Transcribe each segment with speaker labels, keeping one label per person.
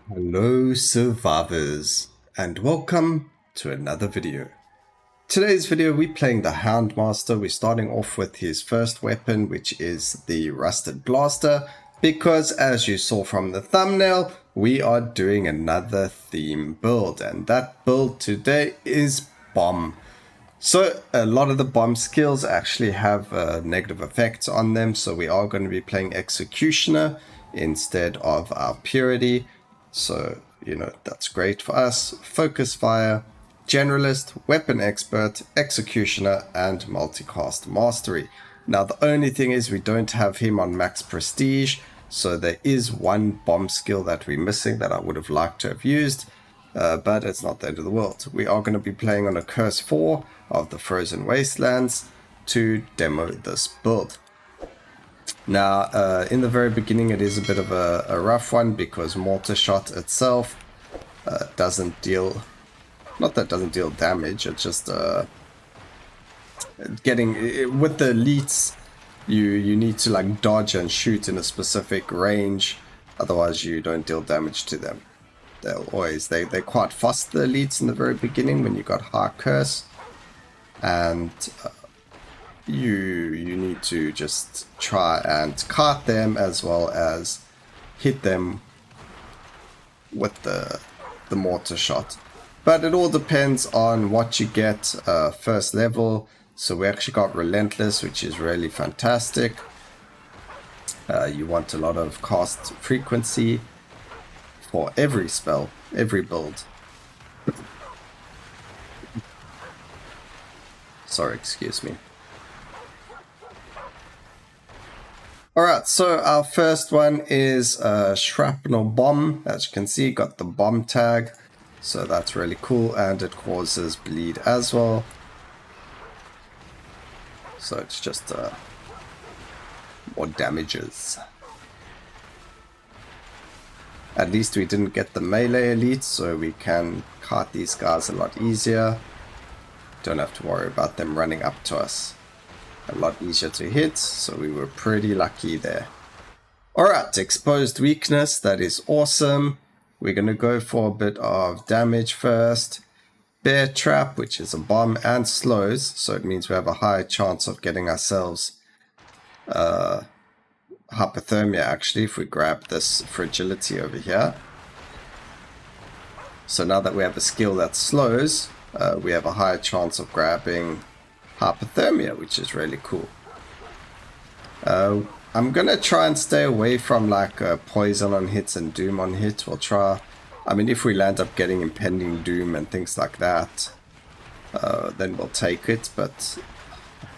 Speaker 1: Hello survivors, and welcome to another video. Today's video we're playing the Hound Master. We're starting off with his first weapon, which is the Rusted Blaster, because as you saw from the thumbnail, we are doing another theme build, and that build today is BOmb. So a lot of the BOmb skills actually have negative effects on them, so we are going to be playing Executioner instead of our Purity. So, that's great for us. Focus Fire, Generalist, Weapon Expert, Executioner, and Multicast Mastery. Now, the only thing is we don't have him on Max Prestige, so there is one BOmb skill that we're missing that I would have liked to have used, but it's not the end of the world. We are going to be playing on a Curse 4 of the Frozen Wastelands to demo this build. Now, in the very beginning, it is a bit of a rough one because Mortar Shot itself doesn't deal, not that it doesn't deal damage, it's just getting, with the elites, you need to like dodge and shoot in a specific range, otherwise you don't deal damage to them. They're quite fast, the elites, in the very beginning when you got high curse, and you need to just try and cart them as well as hit them with the mortar shot. But it all depends on what you get first level. So we actually got Relentless, which is really fantastic. You want a lot of cast frequency for every spell, every build. Sorry, excuse me. Alright, so our first one is Shrapnel Mine. As you can see, got the bomb tag, so that's really cool, and it causes bleed as well. So it's just more damages. At least we didn't get the melee elite, so we can cart these guys a lot easier. Don't have to worry about them running up to us. A lot easier to hit, so we were pretty lucky there. Alright, exposed weakness, that is awesome. We're going to go for a bit of damage first. Bear trap, which is a bomb and slows, so it means we have a higher chance of getting ourselves hypothermia actually if we grab this fragility over here. So now that we have a skill that slows, we have a higher chance of grabbing hypothermia, which is really cool. I'm gonna try and stay away from like poison on hits and doom on hit. We'll try, I mean, if we land up getting impending doom and things like that, then we'll take it, but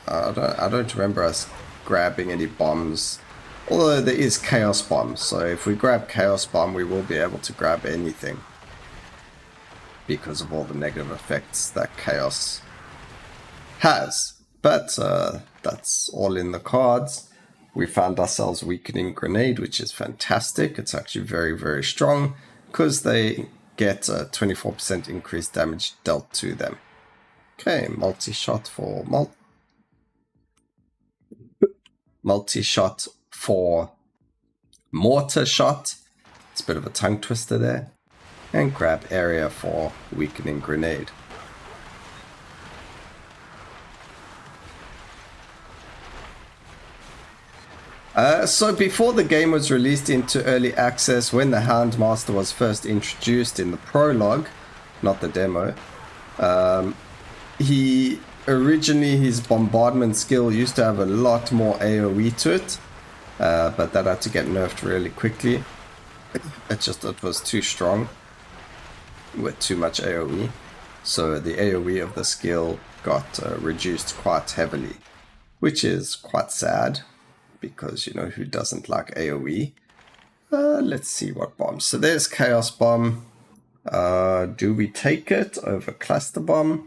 Speaker 1: I don't remember us grabbing any bombs, although there is chaos bomb, so if we grab chaos bomb we will be able to grab anything because of all the negative effects that chaos has. But that's all in the cards. We found ourselves Weakening Grenade, which is fantastic. It's actually very, very strong because they get a 24% increased damage dealt to them. Okay, multi-shot for multi-shot for mortar shot. It's a bit of a tongue twister there. And grab area for Weakening Grenade. So before the game was released into early access, when the Hound Master was first introduced in the prologue, not the demo, his bombardment skill used to have a lot more AoE to it, but that had to get nerfed really quickly. It was too strong with too much AoE, so the AoE of the skill got reduced quite heavily, which is quite sad. Because, who doesn't like AoE? Let's see what bombs. So there's Chaos Bomb. Do we take it over Cluster Bomb?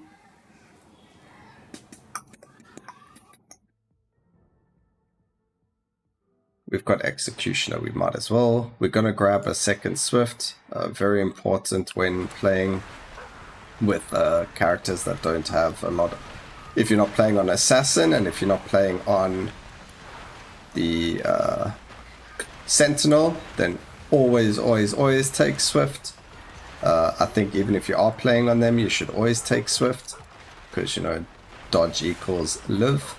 Speaker 1: We've got Executioner, we might as well. We're going to grab a second Swift. Very important when playing with characters that don't have a lot of... If you're not playing on Assassin and if you're not playing on the Sentinel, then always take Swift. I think even if you are playing on them, you should always take Swift, because, you know, dodge equals live.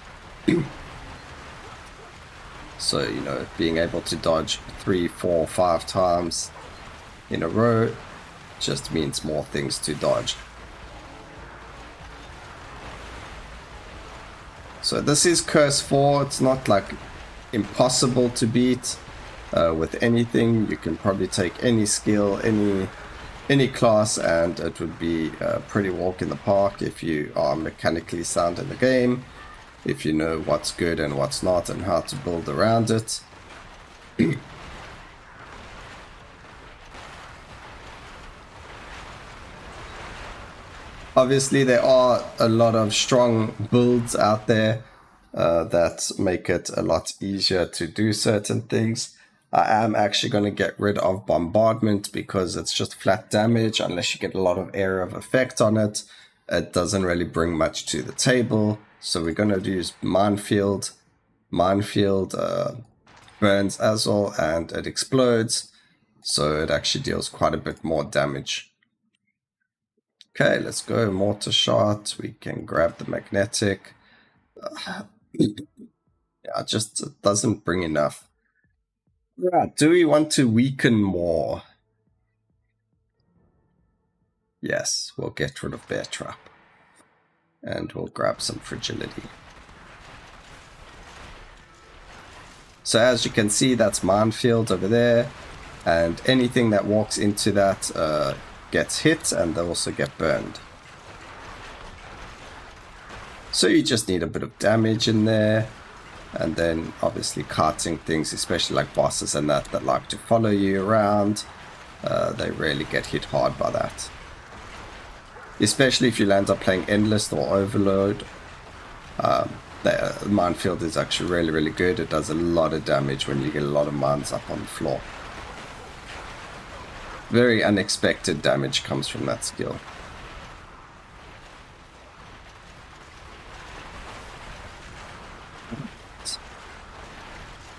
Speaker 1: So, you know, being able to dodge 3, 4, 5 times in a row just means more things to dodge. So this is Curse 4. It's not like impossible to beat with anything. You can probably take any skill, any class, and it would be a pretty walk in the park if you are mechanically sound in the game, if you know what's good and what's not and how to build around it. Obviously, there are a lot of strong builds out there that make it a lot easier to do certain things. I am actually going to get rid of Bombardment because it's just flat damage. Unless you get a lot of area of effect on it, it doesn't really bring much to the table. So we're going to use Minefield. Minefield burns as well, and it explodes, so it actually deals quite a bit more damage. Okay, let's go Mortar Shot. We can grab the Magnetic. Yeah, just it doesn't bring enough. Right, do we want to weaken more? Yes, we'll get rid of Bear Trap. And we'll grab some Fragility. So as you can see, that's Minefield over there. And anything that walks into that gets hit, and they also get burned. So you just need a bit of damage in there. And then obviously carting things, especially like bosses and that like to follow you around. They really get hit hard by that. Especially if you land up playing Endless or Overload. The Minefield is actually really good. It does a lot of damage when you get a lot of mines up on the floor. Very unexpected damage comes from that skill.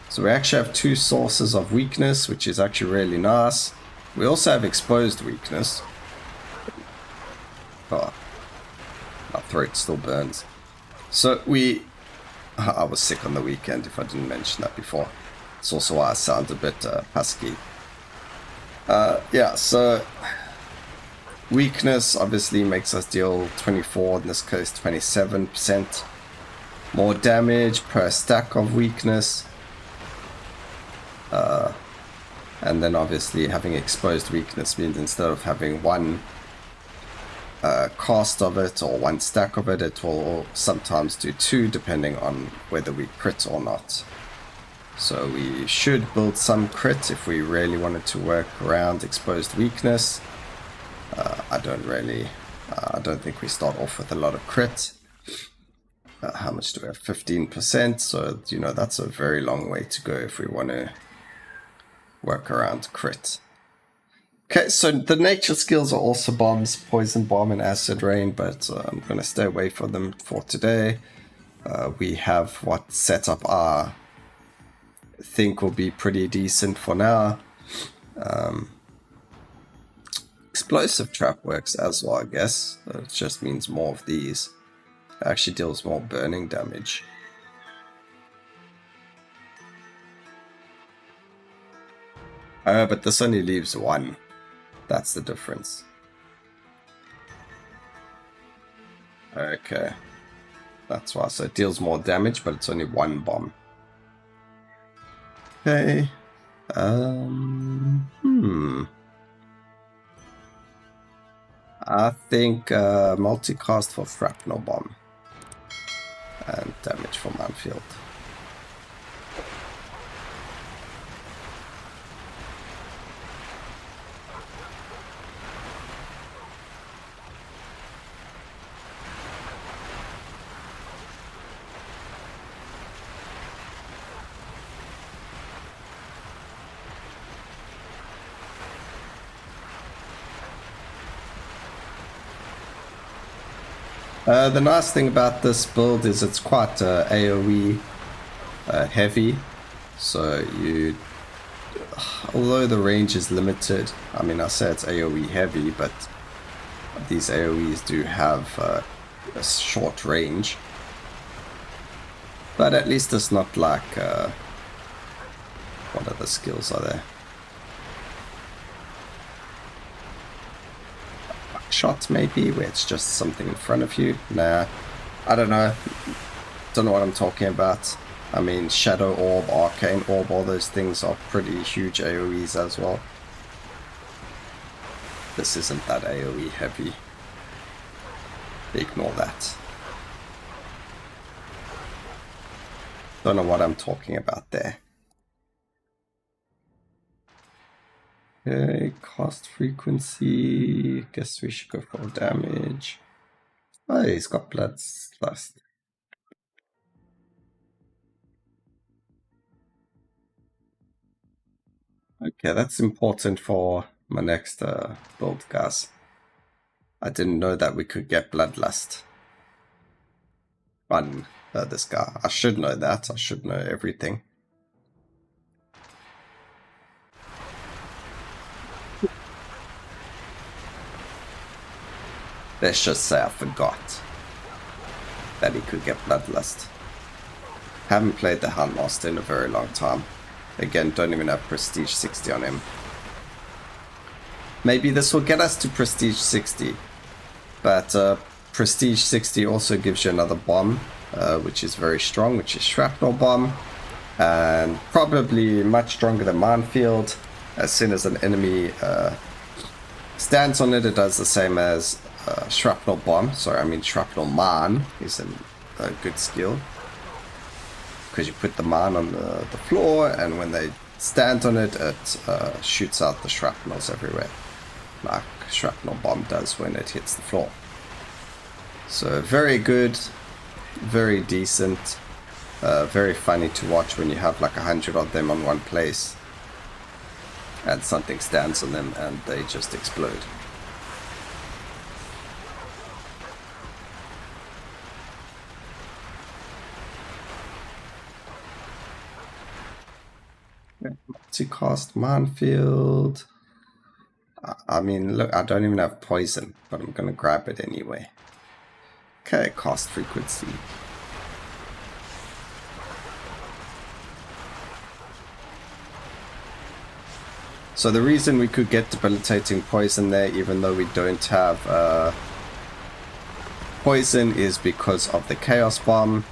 Speaker 1: So we actually have 2 sources of weakness, which is actually really nice. We also have exposed weakness. Oh, my throat still burns. So I was sick on the weekend, if I didn't mention that before. It's also why I sound a bit husky. Yeah, so weakness obviously makes us deal 24, in this case 27% more damage per stack of weakness. And then obviously having exposed weakness means instead of having one cast of it or one stack of it, it will sometimes do 2 depending on whether we crit or not. So we should build some crit if we really wanted to work around exposed weakness. I don't think we start off with a lot of crit. How much do we have? 15%. So, you know, that's a very long way to go if we want to work around crit. Okay, so the nature skills are also bombs, Poison Bomb and Acid Rain, but I'm going to stay away from them for today. We have what setup I think will be pretty decent for now. Explosive Trap works as well, I guess. It just means more of these. It actually deals more burning damage. But this only leaves 1. That's the difference. Okay. That's why. So it deals more damage, but it's only 1 bomb. Okay. I think multicast for Shrapnel Bomb. And damage for Minefield. The nice thing about this build is it's quite AoE heavy, so you although the range is limited, I mean I say it's AoE heavy, but these AoEs do have a short range. But at least it's not like, what other skills are there? Shot maybe, where it's just something in front of you. Nah, I don't know. Don't know what I'm talking about. I mean, Shadow Orb, Arcane Orb, all those things are pretty huge AoEs as well. This isn't that AoE heavy. Ignore that. Don't know what I'm talking about there. Okay, cost frequency. Guess we should go for damage. Oh, he's got Bloodlust. Okay, that's important for my next build, guys. I didn't know that we could get Bloodlust on this guy. I should know that. I should know everything. Let's just say I forgot that he could get Bloodlust. Haven't played the Hound Master in a very long time. Again, don't even have Prestige 60 on him. Maybe this will get us to Prestige 60. But Prestige 60 also gives you another bomb, which is very strong, which is Shrapnel Mine. And probably much stronger than Minefield. As soon as an enemy stands on it, it does the same as Shrapnel Bomb. Sorry, I mean Shrapnel Mine is a good skill. Because you put the mine on the floor, and when they stand on it, it shoots out the shrapnels everywhere, like Shrapnel Bomb does when it hits the floor. So very good, very decent, very funny to watch when you have like 100 of them on one place, and something stands on them and they just explode. To cast Minefield. I mean, look, I don't even have poison, but I'm gonna grab it anyway. Okay, cost frequency. So the reason we could get debilitating poison there, even though we don't have poison, is because of the Chaos Bomb.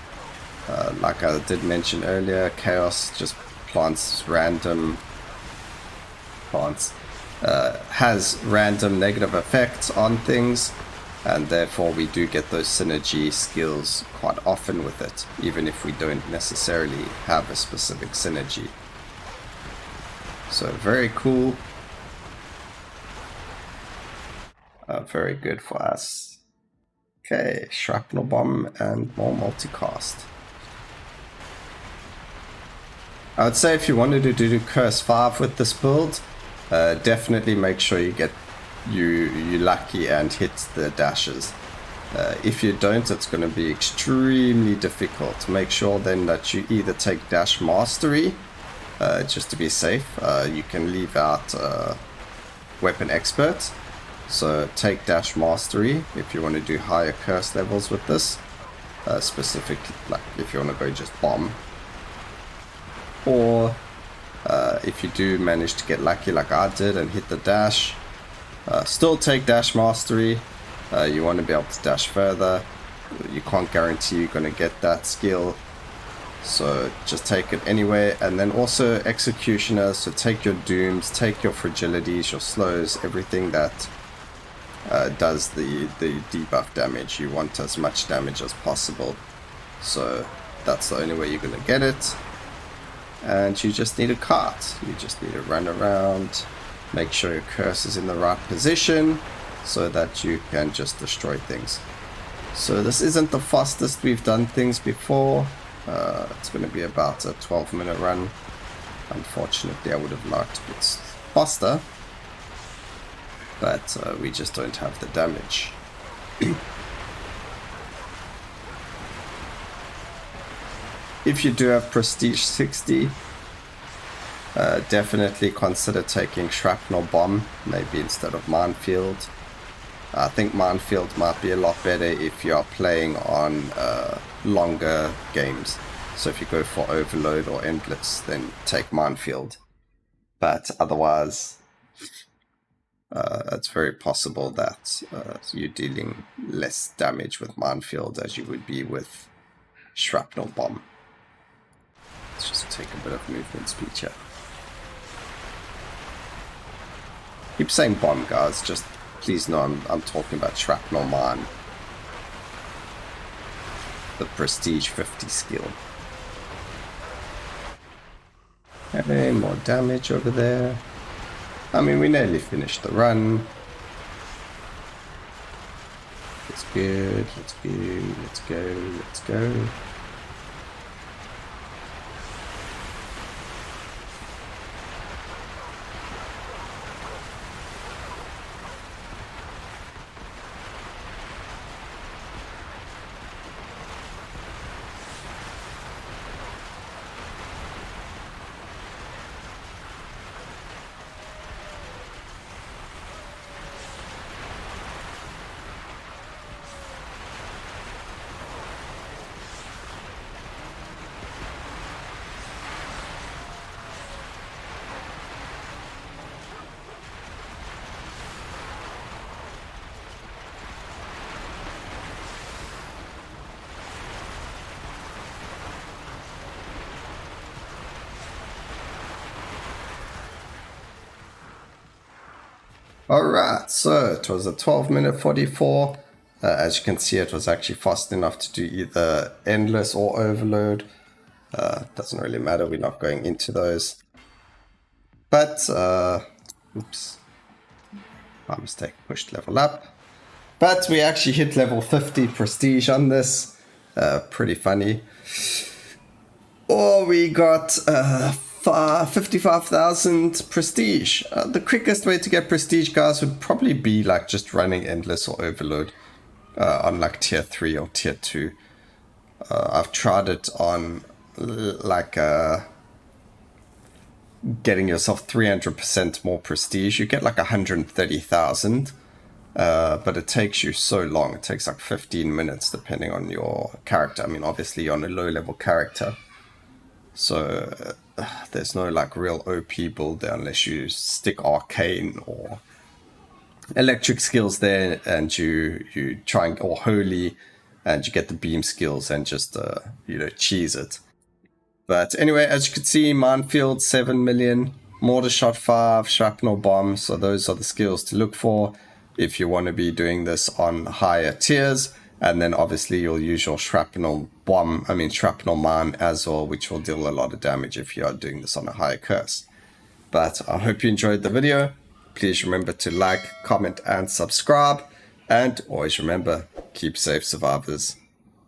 Speaker 1: Like I did mention earlier, Chaos just plants random plants, has random negative effects on things, and therefore we do get those synergy skills quite often with it, even if we don't necessarily have a specific synergy. So very cool, very good for us. Okay, Shrapnel Bomb and more multicast. I would say if you wanted to do Curse 5 with this build, definitely make sure you get you lucky and hit the dashes. If you don't, it's going to be extremely difficult. Make sure then that you either take Dash Mastery, just to be safe. You can leave out Weapon Expert. So take Dash Mastery if you want to do higher curse levels with this. Specifically, like if you want to go just bomb. Or if you do manage to get lucky like I did and hit the dash, still take Dash Mastery. You want to be able to dash further. You can't guarantee you're going to get that skill, so just take it anyway. And then also Executioner, so take your Dooms, take your Fragilities, your Slows, everything that does the debuff damage. You want as much damage as possible, so that's the only way you're going to get it. And you just need a cart. You just need to run around, make sure your curse is in the right position so that you can just destroy things. So this isn't the fastest we've done things before. It's going to be about a 12-minute run. Unfortunately, I would have liked a bit faster, but we just don't have the damage. If you do have Prestige 60, Definitely consider taking Shrapnel Bomb, maybe instead of Minefield. I think Minefield might be a lot better if you are playing on longer games. So if you go for Overload or Endless, then take Minefield. But otherwise, it's very possible that you're dealing less damage with Minefield as you would be with Shrapnel Bomb. Let's just take a bit of movement speed here. Keep saying Bomb, guys, just please know I'm talking about Shrapnel Mine. The Prestige 50 skill. Okay, more damage over there. I mean, we nearly finished the run. It's good, let's go, let's go, let's go. Alright, so it was a 12-minute 44. As you can see, it was actually fast enough to do either Endless or Overload. Doesn't really matter, we're not going into those. But, oops, my mistake, pushed level up. But we actually hit level 50 Prestige on this. Pretty funny. Or we got 55,000 Prestige. The quickest way to get Prestige, guys, would probably be like just running Endless or Overload on like tier 3 or tier 2. I've tried it on like getting yourself 300% more Prestige. You get like 130,000. But it takes you so long. It takes like 15 minutes depending on your character. I mean, obviously you're on a low level character, so there's no like real OP build there unless you stick Arcane or Electric skills there and you try and, or Holy, and you get the beam skills and just cheese it. But anyway, as you can see, Minefield 7 million, Mortar Shot 5, Shrapnel Bomb, so those are the skills to look for if you want to be doing this on higher tiers. And then obviously you'll use your Shrapnel Mine as well, which will deal a lot of damage if you are doing this on a higher curse. But I hope you enjoyed the video. Please remember to like, comment, and subscribe. And always remember, keep safe, survivors.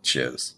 Speaker 1: Cheers.